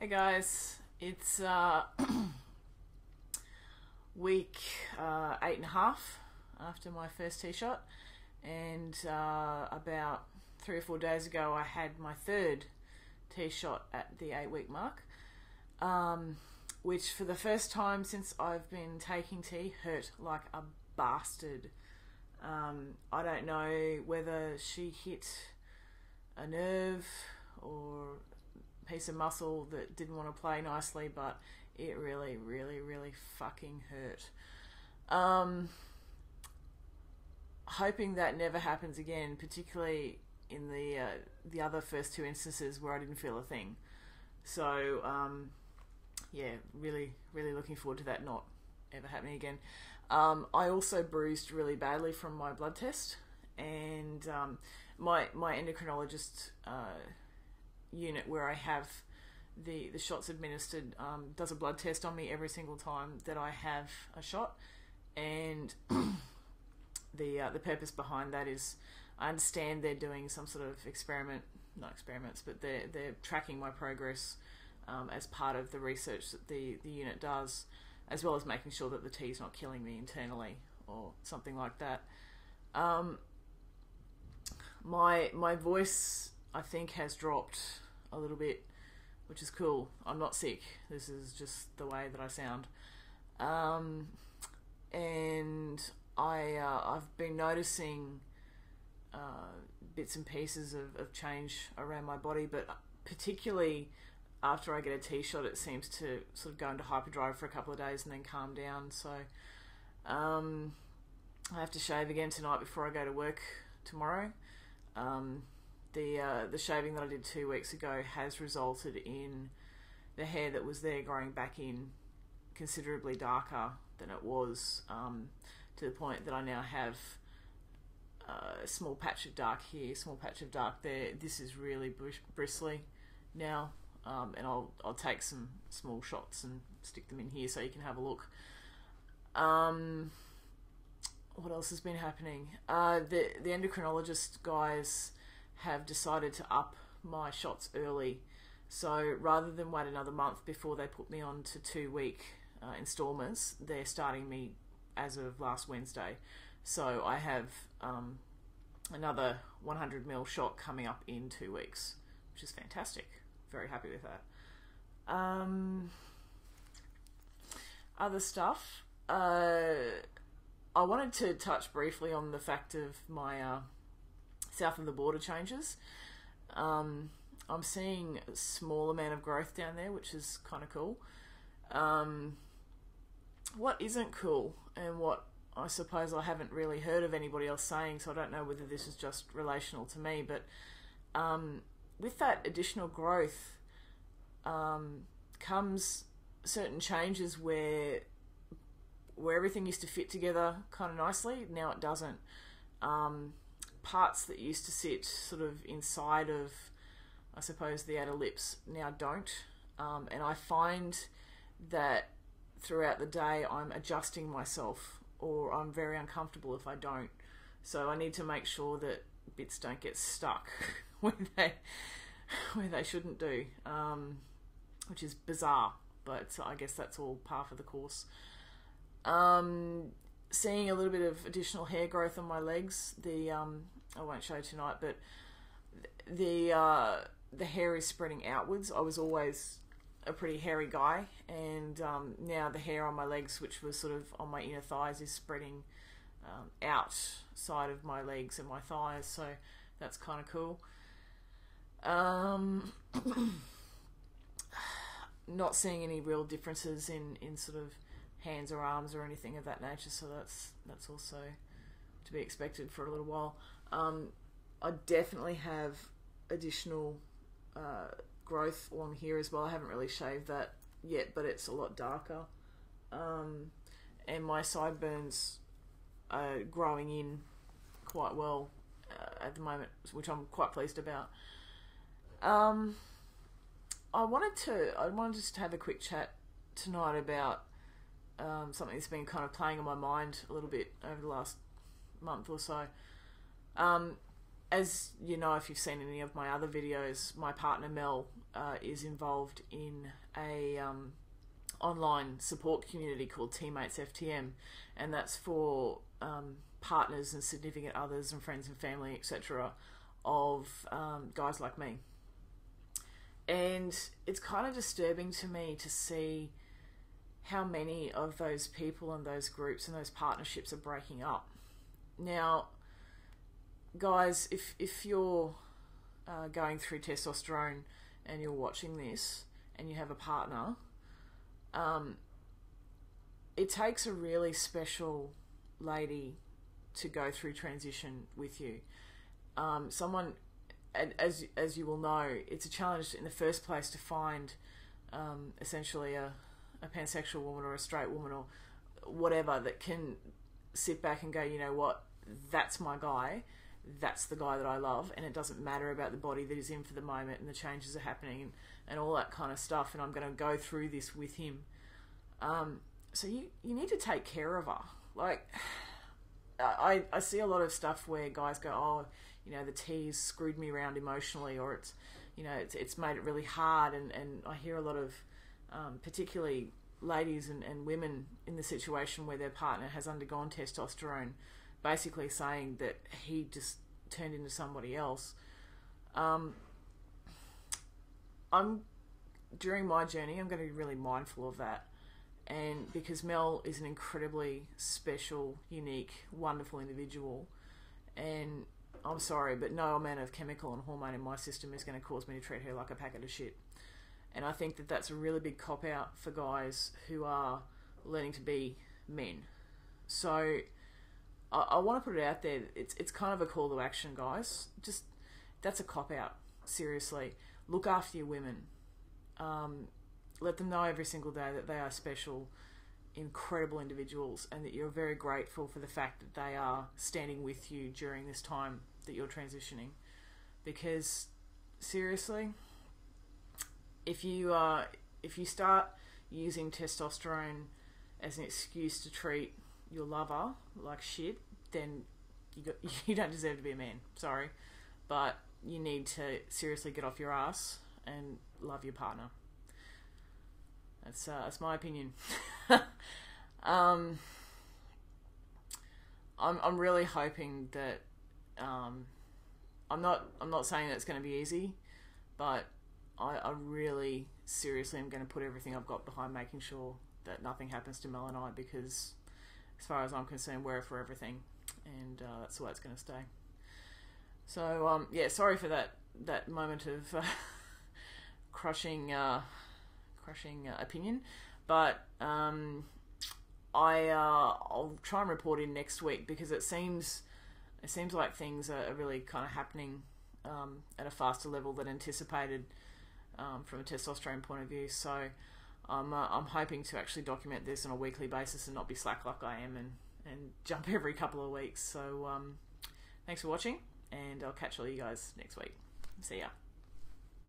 Hey guys, it's week 8.5 after my first tee shot, and about 3 or 4 days ago I had my third tee shot at the 8-week mark, which for the first time since I've been taking tee hurt like a bastard. I don't know whether she hit a nerve or piece of muscle that didn't want to play nicely, but it really fucking hurt. Hoping that never happens again, particularly in the other first two instances where I didn't feel a thing. So yeah, really looking forward to that not ever happening again. I also bruised really badly from my blood test, and my endocrinologist unit where I have the shots administered does a blood test on me every single time that I have a shot, and the purpose behind that is I understand they're doing some sort of not experiments, but they're tracking my progress as part of the research that the unit does, as well as making sure that the tea's not killing me internally or something like that. My voice, I think, has dropped a little bit, which is cool. I'm not sick. This is just the way that I sound. And I've been noticing bits and pieces of change around my body, but particularly after I get a tee shot, it seems to sort of go into hyperdrive for a couple of days and then calm down. So I have to shave again tonight before I go to work tomorrow. The shaving that I did 2 weeks ago has resulted in the hair that was there growing back in considerably darker than it was, to the point that I now have a small patch of dark here, small patch of dark there. This is really bristly now, and I'll take some small shots and stick them in here so you can have a look. What else has been happening? The endocrinologist guys have decided to up my shots early. So rather than wait another month before they put me on to 2-week installments, they're starting me as of last Wednesday. So I have another 100ml shot coming up in 2 weeks, which is fantastic. Very happy with that. Other stuff. I wanted to touch briefly on the fact of my south of the border changes. I'm seeing a small amount of growth down there, which is kind of cool. What isn't cool, and what I suppose I haven't really heard of anybody else saying, so I don't know whether this is just relational to me, but with that additional growth comes certain changes where everything used to fit together kind of nicely. Now it doesn't. Parts that used to sit sort of inside of, I suppose, the outer lips now don't. And I find that throughout the day I'm adjusting myself, or I'm very uncomfortable if I don't. So I need to make sure that bits don't get stuck where they shouldn't do, which is bizarre, but I guess that's all par for the course. Seeing a little bit of additional hair growth on my legs. I won't show tonight, but the hair is spreading outwards. I was always a pretty hairy guy, and now the hair on my legs, which was sort of on my inner thighs, is spreading outside of my legs and my thighs, so that's kind of cool. Not seeing any real differences in sort of hands or arms or anything of that nature, so that's also to be expected for a little while. I definitely have additional growth along here as well. I haven't really shaved that yet, but it's a lot darker, and my sideburns are growing in quite well at the moment, which I'm quite pleased about. I wanted just to have a quick chat tonight about something that's been kind of playing on my mind a little bit over the last month or so. As you know, if you've seen any of my other videos, my partner Mel is involved in a online support community called Teammates FTM, and that's for partners and significant others and friends and family, etc., of guys like me. And it's kind of disturbing to me to see how many of those people and those groups and those partnerships are breaking up. Now, guys, if you're going through testosterone and you're watching this and you have a partner, it takes a really special lady to go through transition with you. Someone, as you will know, it's a challenge in the first place to find essentially a pansexual woman or a straight woman or whatever that can sit back and go, you know what, that's my guy, that's the guy that I love, and it doesn't matter about the body that he's in for the moment and the changes are happening and all that kind of stuff, and I'm going to go through this with him. So you need to take care of her. Like, I see a lot of stuff where guys go, oh, you know, the T's screwed me around emotionally, or it's, you know, it's made it really hard, and I hear a lot of particularly ladies and women in the situation where their partner has undergone testosterone, basically saying that he just turned into somebody else. During my journey, I'm going to be really mindful of that, and because Mel is an incredibly special, unique, wonderful individual, and I'm sorry, but no amount of chemical and hormone in my system is going to cause me to treat her like a packet of shit. And I think that that's a really big cop-out for guys who are learning to be men. So I want to put it out there. It's kind of a call to action, guys. Just, that's a cop-out. Seriously. Look after your women. Let them know every single day that they are special, incredible individuals, and that you're very grateful for the fact that they are standing with you during this time that you're transitioning. Because, seriously, if you start using testosterone as an excuse to treat your lover like shit, then you don't deserve to be a man. Sorry, but you need to seriously get off your ass and love your partner. That's my opinion. I'm really hoping that I'm not saying that it's going to be easy, but I really seriously am going to put everything I've got behind making sure that nothing happens to Mel and I, because as far as I'm concerned, we're for everything, and that's the way it's going to stay. So yeah, sorry for that moment of crushing opinion, but I'll try and report in next week, because it seems like things are really kind of happening at a faster level than anticipated from a testosterone point of view. So I'm hoping to actually document this on a weekly basis and not be slack like I am and jump every couple of weeks. So thanks for watching, and I'll catch all you guys next week. See ya.